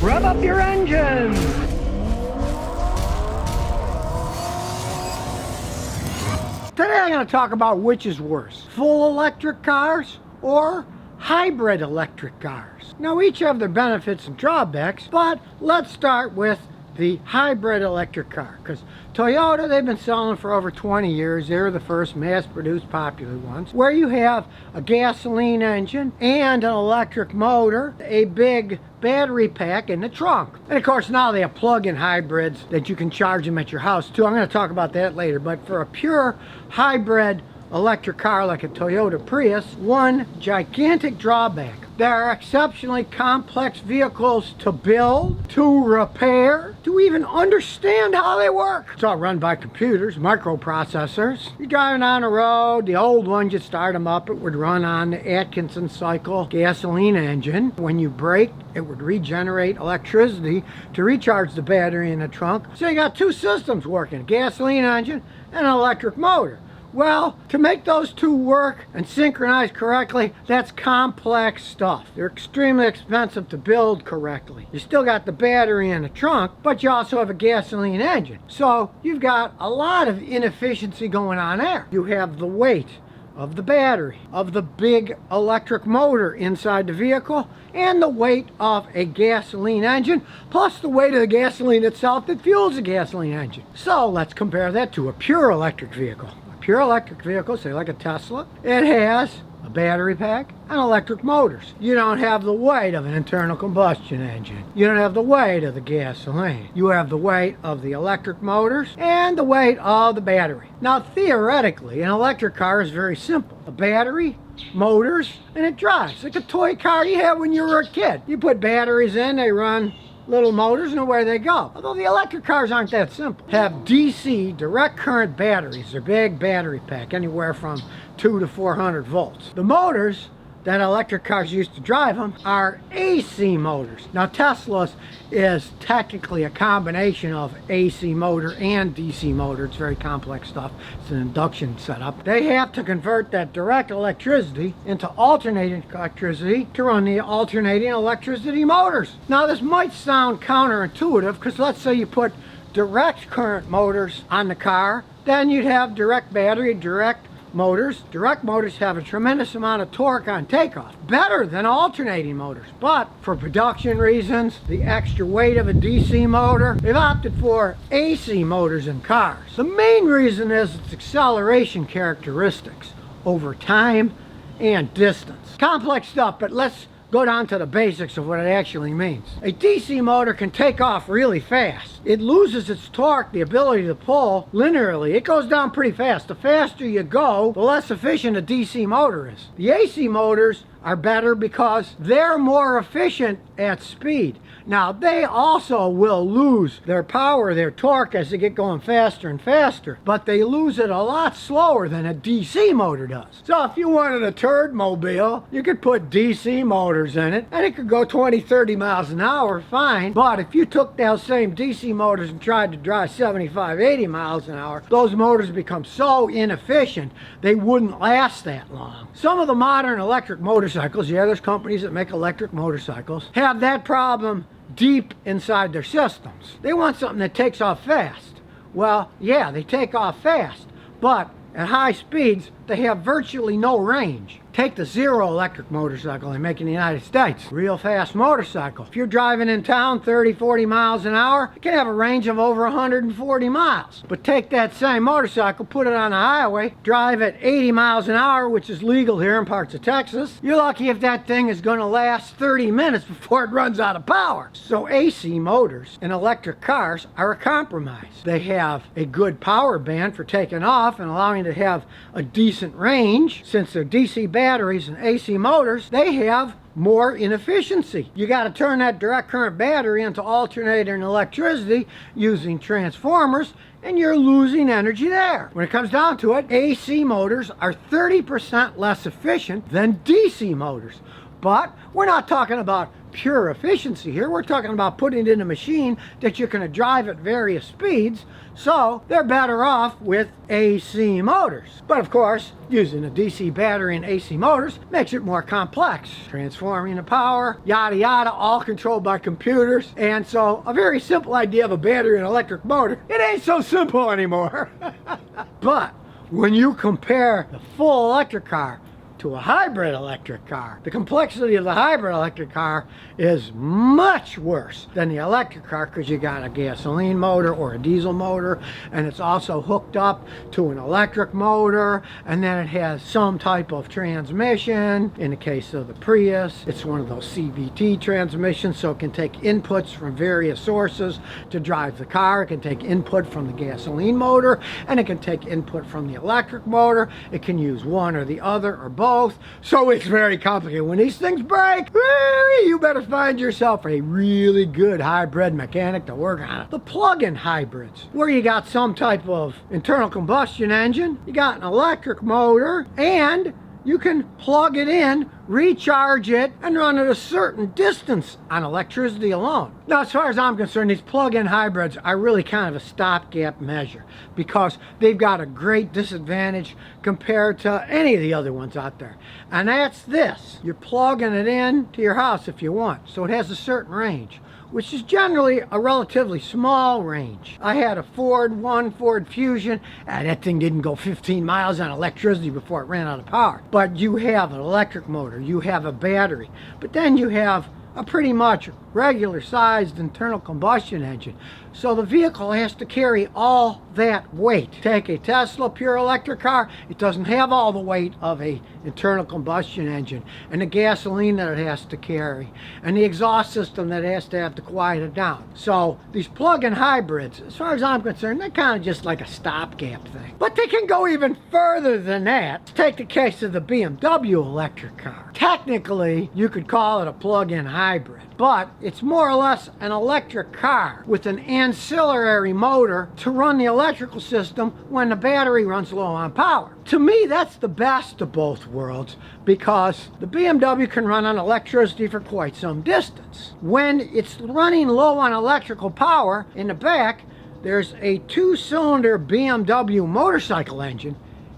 Rev up your engines! Today I'm going to talk about which is worse, full electric cars or hybrid electric cars. Now each have their benefits and drawbacks, but let's start with the hybrid electric car, because Toyota, they've been selling for over 20 years. They're the first mass-produced popular ones, where you have a gasoline engine and an electric motor, a big battery pack in the trunk. And of course now they have plug-in hybrids that you can charge them at your house too. I'm going to talk about that later, but for a pure hybrid electric car like a Toyota Prius, one gigantic drawback: they're exceptionally complex vehicles to build, to repair, to even understand how they work. It's all run by computers, microprocessors. You're driving on the road, the old ones, you start them up, it would run on the Atkinson cycle gasoline engine. When you brake, it would regenerate electricity to recharge the battery in the trunk. So you got two systems working, a gasoline engine and an electric motor. Well, to make those two work and synchronize correctly, that's complex stuff. They're extremely expensive to build correctly. You still got the battery in the trunk, but you also have a gasoline engine. So you've got a lot of inefficiency going on there. You have the weight of the battery, of the big electric motor inside the vehicle, and the weight of a gasoline engine, plus the weight of the gasoline itself that fuels the gasoline engine. So let's compare that to a pure electric vehicle. Pure electric vehicle, say like a Tesla, it has a battery pack and electric motors. You don't have the weight of an internal combustion engine. You don't have the weight of the gasoline. You have the weight of the electric motors and the weight of the battery. Now theoretically, an electric car is very simple. A battery, motors, and it drives like a toy car you had when you were a kid. You put batteries in, they run little motors, and away they go. Although the electric cars aren't that simple. Have DC, direct current batteries. They're big battery pack, anywhere from 2 to 400 volts. The motors that electric cars used to drive them are AC motors. Now Tesla's is technically a combination of AC motor and DC motor. It's very complex stuff. It's an induction setup. They have to convert that direct electricity into alternating electricity to run the alternating electricity motors. Now this might sound counterintuitive, because let's say you put direct current motors on the car, then you'd have direct battery, direct motors. Direct motors have a tremendous amount of torque on takeoff, better than alternating motors, but for production reasons, the extra weight of a DC motor, they've opted for AC motors in cars. The main reason is its acceleration characteristics over time and distance. Complex stuff, but let's go down to the basics of what it actually means. A DC motor can take off really fast. It loses its torque, the ability to pull linearly. It goes down pretty fast. The faster you go, the less efficient a DC motor is. The AC motors are better because they're more efficient at speed. Now they also will lose their power, their torque, as they get going faster and faster, but they lose it a lot slower than a DC motor does. So if you wanted a turd mobile, you could put DC motors in it and it could go 20-30 miles an hour fine. But if you took those same DC motors and tried to drive 75-80 miles an hour, those motors become so inefficient they wouldn't last that long. Some of the modern electric motorcycles, yeah, there's companies that make electric motorcycles, have that problem deep inside their systems. They want something that takes off fast. Well, yeah, they take off fast, but at high speeds, they have virtually no range. Take the Zero electric motorcycle they make in the United States. Real fast motorcycle. If you're driving in town 30-40 miles an hour, it can have a range of over 140 miles. But take that same motorcycle, put it on the highway, drive at 80 miles an hour, which is legal here in parts of Texas. You're lucky if that thing is going to last 30 minutes before it runs out of power. So AC motors in electric cars are a compromise. They have a good power band for taking off and allowing you to have a decent range. Since they're DC batteries and AC motors, they have more inefficiency. You got to turn that direct current battery into alternating electricity using transformers, and you're losing energy there. When it comes down to it, AC motors are 30% less efficient than DC motors. But we're not talking about pure efficiency here. We're talking about putting it in a machine that you can drive at various speeds, so they're better off with AC motors. But of course, using a DC battery and AC motors makes it more complex. Transforming the power, yada yada, all controlled by computers. And so a very simple idea of a battery and electric motor, it ain't so simple anymore. But when you compare the full electric car to a hybrid electric car, the complexity of the hybrid electric car is much worse than the electric car, because you got a gasoline motor or a diesel motor, and it's also hooked up to an electric motor, and then it has some type of transmission. In the case of the Prius, it's one of those CVT transmissions, so it can take inputs from various sources to drive the car. It can take input from the gasoline motor, and it can take input from the electric motor. It can use one or the other or both. So it's very complicated. When these things break, you better find yourself a really good hybrid mechanic to work on it. The plug-in hybrids, where you got some type of internal combustion engine, you got an electric motor, and you can plug it in, recharge it, and run at a certain distance on electricity alone. Now, as far as I'm concerned, these plug-in hybrids are really kind of a stopgap measure, because they've got a great disadvantage compared to any of the other ones out there. And that's this: you're plugging it in to your house if you want, so it has a certain range, which is generally a relatively small range. I had a Ford Fusion, and that thing didn't go 15 miles on electricity before it ran out of power. But you have an electric motor, you have a battery, but then you have a pretty much regular sized internal combustion engine. So the vehicle has to carry all that weight. Take a Tesla pure electric car, it doesn't have all the weight of a internal combustion engine, and the gasoline that it has to carry, and the exhaust system that it has to have to quiet it down. So these plug-in hybrids, as far as I'm concerned, they're kind of just like a stopgap thing. But they can go even further than that. Take the case of the BMW electric car. Technically, you could call it a plug-in hybrid, but it's more or less an electric car with an ancillary motor to run the electrical system when the battery runs low on power. To me, that's the best of both worlds, because the BMW can run on electricity for quite some distance. When it's running low on electrical power, in the back there's a 2-cylinder BMW motorcycle engine.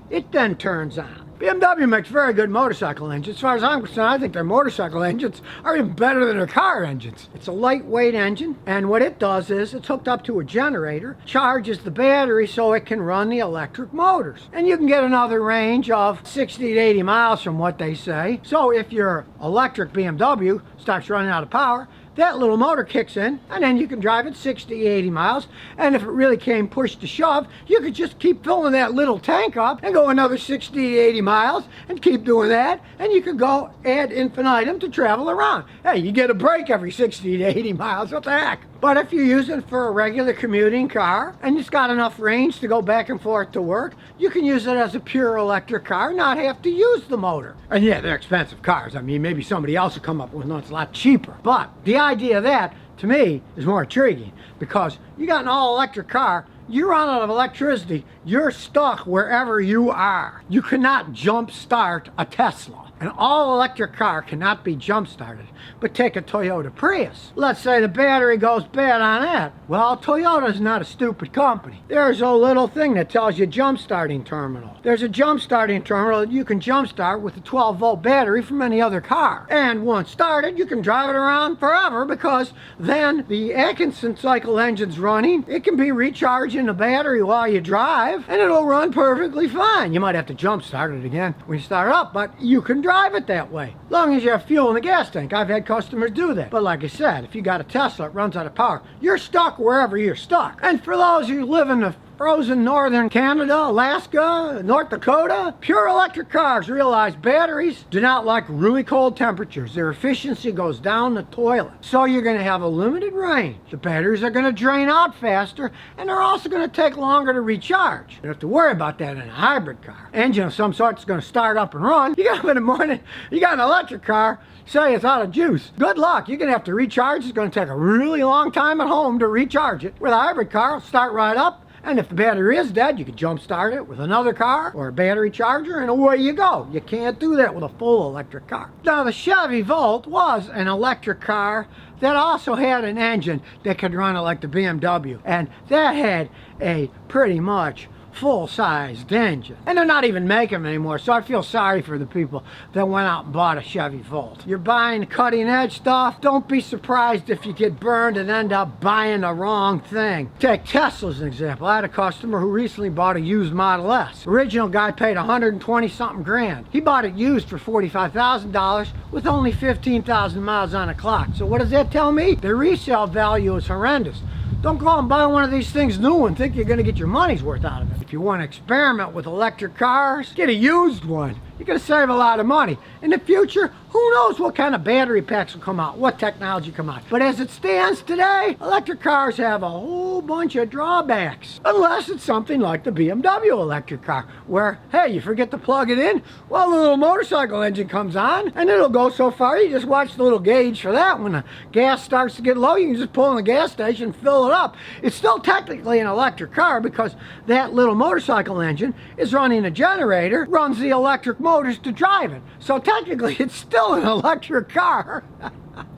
It then turns on. BMW makes very good motorcycle engines. As far as I'm concerned, I think their motorcycle engines are even better than their car engines. It's a lightweight engine, and what it does is it's hooked up to a generator, charges the battery so it can run the electric motors. And you can get another range of 60 to 80 miles from what they say. So if your electric BMW starts running out of power, that little motor kicks in, and then you can drive it 60, 80 miles. And if it really came push to shove, you could just keep filling that little tank up and go another 60 to 80 miles and keep doing that. And you could go ad infinitum to travel around. Hey, you get a break every 60 to 80 miles, what the heck? But if you use it for a regular commuting car and it's got enough range to go back and forth to work, you can use it as a pure electric car, not have to use the motor. And yeah, they're expensive cars. I mean, maybe somebody else will come up with one that's a lot cheaper. But the idea of that, to me, is more intriguing, because you got an all-electric car, you run out of electricity, you're stuck wherever you are. You cannot jump start a Tesla. An all-electric car cannot be jump-started. But take a Toyota Prius. Let's say the battery goes bad on that. Well, Toyota's not a stupid company. There's a little thing that tells you jump-starting terminal. There's a jump-starting terminal that you can jump-start with a 12-volt battery from any other car. And once started, you can drive it around forever, because then the Atkinson cycle engine's running. It can be recharging the battery while you drive, and it'll run perfectly fine. You might have to jump-start it again when you start up, but you can drive it that way, as long as you have fuel in the gas tank. I've had customers do that. But like I said, if you got a Tesla that runs out of power, you're stuck wherever you're stuck. And for those who live in the frozen northern Canada, Alaska, North Dakota, pure electric cars realize batteries do not like really cold temperatures. Their efficiency goes down the toilet. So you're going to have a limited range. The batteries are going to drain out faster, and they're also going to take longer to recharge. You don't have to worry about that in a hybrid car. Engine of some sort is going to start up and run. You get up in the morning, you got an electric car, say it's out of juice. Good luck. You're going to have to recharge. It's going to take a really long time at home to recharge it. With a hybrid car, it'll start right up, And if the battery is dead, you can jump start it with another car or a battery charger, and away you go. You can't do that with a full electric car. Now, the Chevy Volt was an electric car that also had an engine that could run it like the BMW, and that had a pretty much full-sized engine. And they're not even making them anymore, so I feel sorry for the people that went out and bought a Chevy Volt. You're buying cutting-edge stuff, don't be surprised if you get burned and end up buying the wrong thing. Take Tesla as an example. I had a customer who recently bought a used Model S. Original guy paid 120 something grand. He bought it used for $45,000 with only 15,000 miles on the clock. So what does that tell me? The resale value is horrendous. Don't go out and buy one of these things new and think you're going to get your money's worth out of it. If you want to experiment with electric cars, get a used one. You're going to save a lot of money. In the future, who knows what kind of battery packs will come out, what technology come out. But as it stands today, electric cars have a whole bunch of drawbacks. Unless it's something like the BMW electric car, where, hey, you forget to plug it in, well, the little motorcycle engine comes on, and it'll go so far, you just watch the little gauge for that. When the gas starts to get low, you can just pull in the gas station and fill it up. It's still technically an electric car because that little motorcycle engine is running a generator, runs the electric motors to drive it. So technically, it's still an electric car.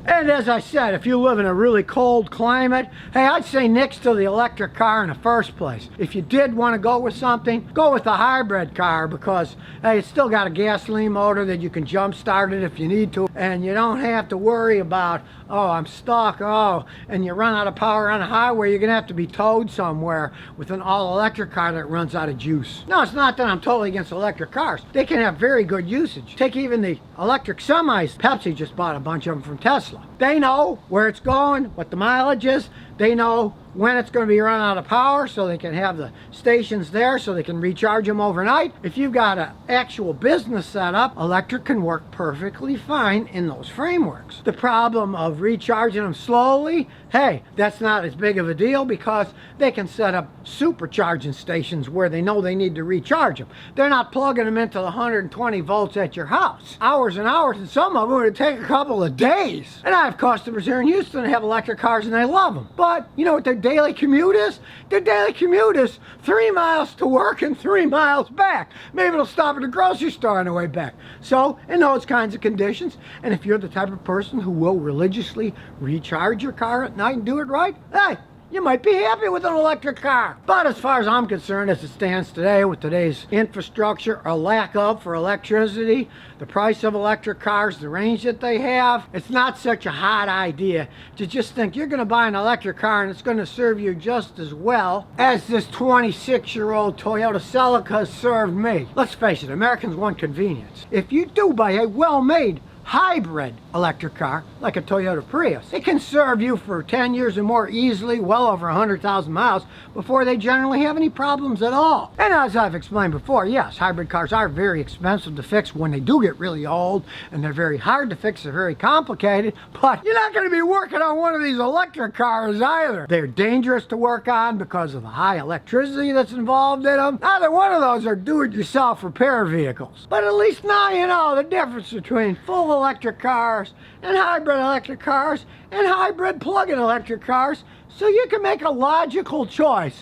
And as I said, if you live in a really cold climate, hey, I'd say nix to the electric car in the first place. If you did want to go with something, go with the hybrid car because, hey, it's still got a gasoline motor that you can jump start it if you need to. And you don't have to worry about, oh, I'm stuck, oh, and you run out of power on the highway, you're going to have to be towed somewhere with an all-electric car that runs out of juice. No, it's not that I'm totally against electric cars. They can have very good usage. Take even the electric semis. Pepsi just bought a bunch of them from Tesla. They know where it's going, what the mileage is. They know when it's going to be run out of power, so they can have the stations there so they can recharge them overnight. If you've got an actual business setup, electric can work perfectly fine in those frameworks. The problem of recharging them slowly, hey, that's not as big of a deal because they can set up supercharging stations where they know they need to recharge them. They're not plugging them into the 120 volts at your house. Hours and hours, and some of them would take a couple of days. And I have customers here in Houston that have electric cars and they love them. But you know what their daily commute is? Their daily commute is 3 miles to work and 3 miles back. Maybe it'll stop at the grocery store on the way back. So, in those kinds of conditions, and if you're the type of person who will religiously recharge your car at night and do it right, hey, you might be happy with an electric car. But as far as I'm concerned, as it stands today, with today's infrastructure or lack of for electricity, the price of electric cars, the range that they have, it's not such a hot idea to just think you're going to buy an electric car and it's going to serve you just as well as this 26-year-old Toyota Celica has served me. Let's face it, Americans want convenience. If you do buy a well-made hybrid electric car, like a Toyota Prius, it can serve you for 10 years or more easily, well over 100,000 miles, before they generally have any problems at all. And as I've explained before, yes, hybrid cars are very expensive to fix when they do get really old, and they're very hard to fix, they're very complicated, but you're not going to be working on one of these electric cars either. They're dangerous to work on because of the high electricity that's involved in them. Neither one of those are do-it-yourself repair vehicles. But at least now you know the difference between full electric cars and hybrid electric cars and hybrid plug-in electric cars, so you can make a logical choice.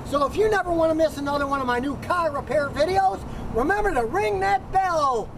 So if you never want to miss another one of my new car repair videos, remember to ring that bell.